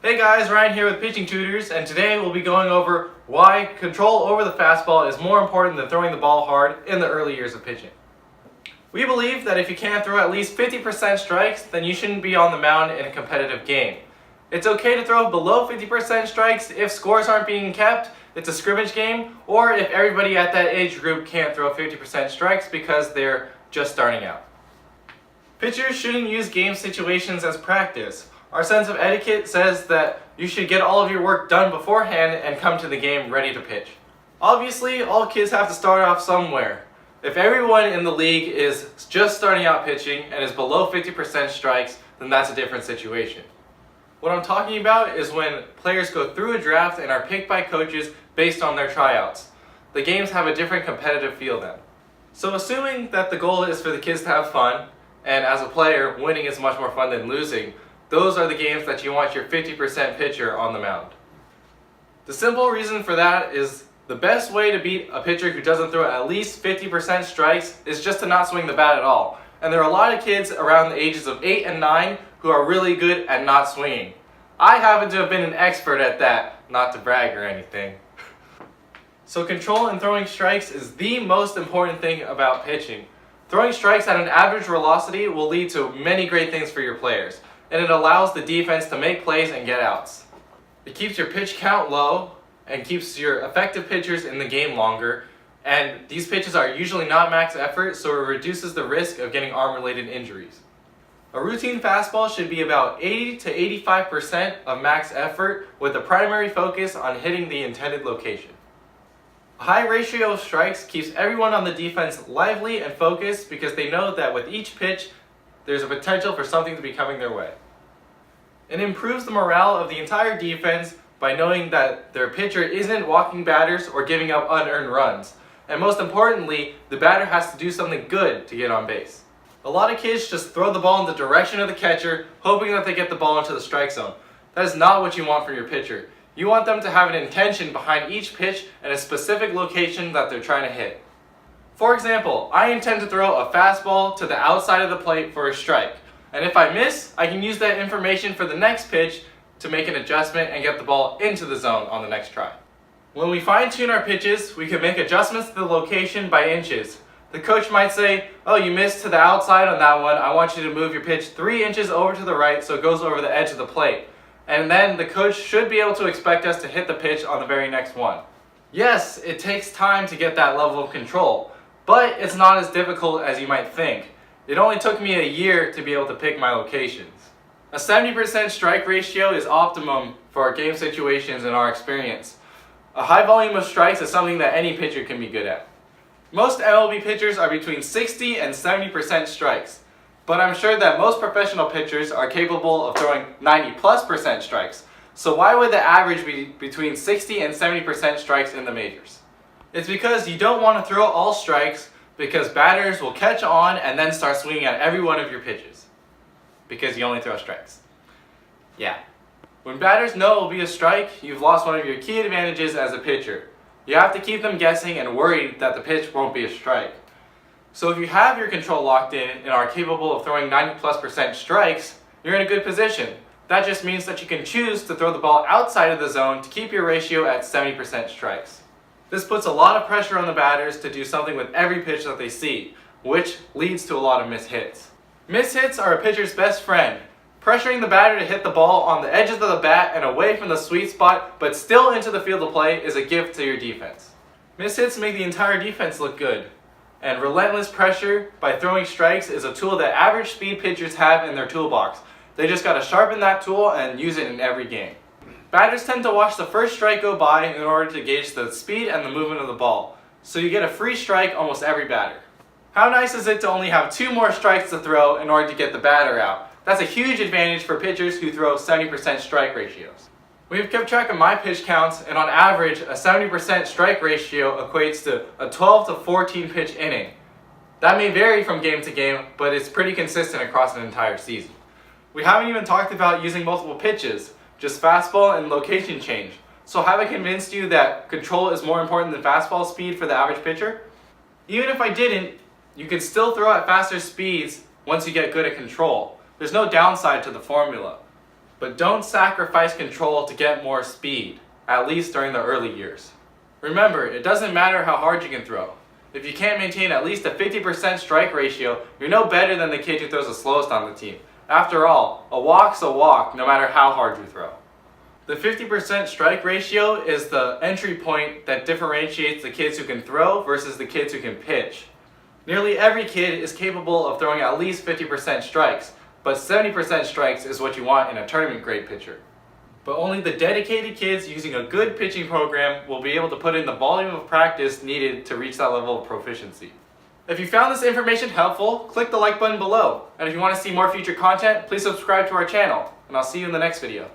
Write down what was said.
Hey guys, Ryan here with Pitching Tutors, and today we'll be going over why control over the fastball is more important than throwing the ball hard in the early years of pitching. We believe that if you can't throw at least 50% strikes, then you shouldn't be on the mound in a competitive game. It's okay to throw below 50% strikes if scores aren't being kept, it's a scrimmage game, or if everybody at that age group can't throw 50% strikes because they're just starting out. Pitchers shouldn't use game situations as practice. Our sense of etiquette says that you should get all of your work done beforehand and come to the game ready to pitch. Obviously, all kids have to start off somewhere. If everyone in the league is just starting out pitching and is below 50% strikes, then that's a different situation. What I'm talking about is when players go through a draft and are picked by coaches based on their tryouts. The games have a different competitive feel then. So assuming that the goal is for the kids to have fun, and as a player, winning is much more fun than losing, those are the games that you want your 50% pitcher on the mound. The simple reason for that is the best way to beat a pitcher who doesn't throw at least 50% strikes is just to not swing the bat at all. And there are a lot of kids around the ages of 8 and 9 who are really good at not swinging. I happen to have been an expert at that, not to brag or anything. So control in throwing strikes is the most important thing about pitching. Throwing strikes at an average velocity will lead to many great things for your players, and it allows the defense to make plays and get outs. It keeps your pitch count low and keeps your effective pitchers in the game longer, and these pitches are usually not max effort, so it reduces the risk of getting arm-related injuries. A routine fastball should be about 80 to 85% of max effort with the primary focus on hitting the intended location. A high ratio of strikes keeps everyone on the defense lively and focused because they know that with each pitch, there's a potential for something to be coming their way. It improves the morale of the entire defense by knowing that their pitcher isn't walking batters or giving up unearned runs. And most importantly, the batter has to do something good to get on base. A lot of kids just throw the ball in the direction of the catcher, hoping that they get the ball into the strike zone. That is not what you want from your pitcher. You want them to have an intention behind each pitch and a specific location that they're trying to hit. For example, I intend to throw a fastball to the outside of the plate for a strike. And if I miss, I can use that information for the next pitch to make an adjustment and get the ball into the zone on the next try. When we fine-tune our pitches, we can make adjustments to the location by inches. The coach might say, oh, you missed to the outside on that one. I want you to move your pitch 3 inches over to the right so it goes over the edge of the plate. And then the coach should be able to expect us to hit the pitch on the very next one. Yes, it takes time to get that level of control, but it's not as difficult as you might think. It only took me a year to be able to pick my locations. A 70% strike ratio is optimum for our game situations in our experience. A high volume of strikes is something that any pitcher can be good at. Most MLB pitchers are between 60 and 70% strikes, but I'm sure that most professional pitchers are capable of throwing 90+% strikes. So why would the average be between 60 and 70% strikes in the majors? It's because you don't want to throw all strikes because batters will catch on and then start swinging at every one of your pitches because you only throw strikes. Yeah. When batters know it will be a strike, you've lost one of your key advantages as a pitcher. You have to keep them guessing and worried that the pitch won't be a strike. So if you have your control locked in and are capable of throwing 90+% strikes, you're in a good position. That just means that you can choose to throw the ball outside of the zone to keep your ratio at 70% strikes. This puts a lot of pressure on the batters to do something with every pitch that they see, which leads to a lot of missed hits. Missed hits are a pitcher's best friend. Pressuring the batter to hit the ball on the edges of the bat and away from the sweet spot, but still into the field of play, is a gift to your defense. Missed hits make the entire defense look good, and relentless pressure by throwing strikes is a tool that average speed pitchers have in their toolbox. They just gotta sharpen that tool and use it in every game. Batters tend to watch the first strike go by in order to gauge the speed and the movement of the ball, so you get a free strike almost every batter. How nice is it to only have 2 more strikes to throw in order to get the batter out? That's a huge advantage for pitchers who throw 70% strike ratios. We've kept track of my pitch counts, and on average, a 70% strike ratio equates to a 12 to 14 pitch inning. That may vary from game to game, but it's pretty consistent across an entire season. We haven't even talked about using multiple pitches, just fastball and location change. So have I convinced you that control is more important than fastball speed for the average pitcher? Even if I didn't, you can still throw at faster speeds once you get good at control. There's no downside to the formula. But don't sacrifice control to get more speed, at least during the early years. Remember, it doesn't matter how hard you can throw. If you can't maintain at least a 50% strike ratio, you're no better than the kid who throws the slowest on the team. After all, a walk's a walk no matter how hard you throw. The 50% strike ratio is the entry point that differentiates the kids who can throw versus the kids who can pitch. Nearly every kid is capable of throwing at least 50% strikes, but 70% strikes is what you want in a tournament grade pitcher. But only the dedicated kids using a good pitching program will be able to put in the volume of practice needed to reach that level of proficiency. If you found this information helpful, click the like button below. And if you want to see more future content, please subscribe to our channel. And I'll see you in the next video.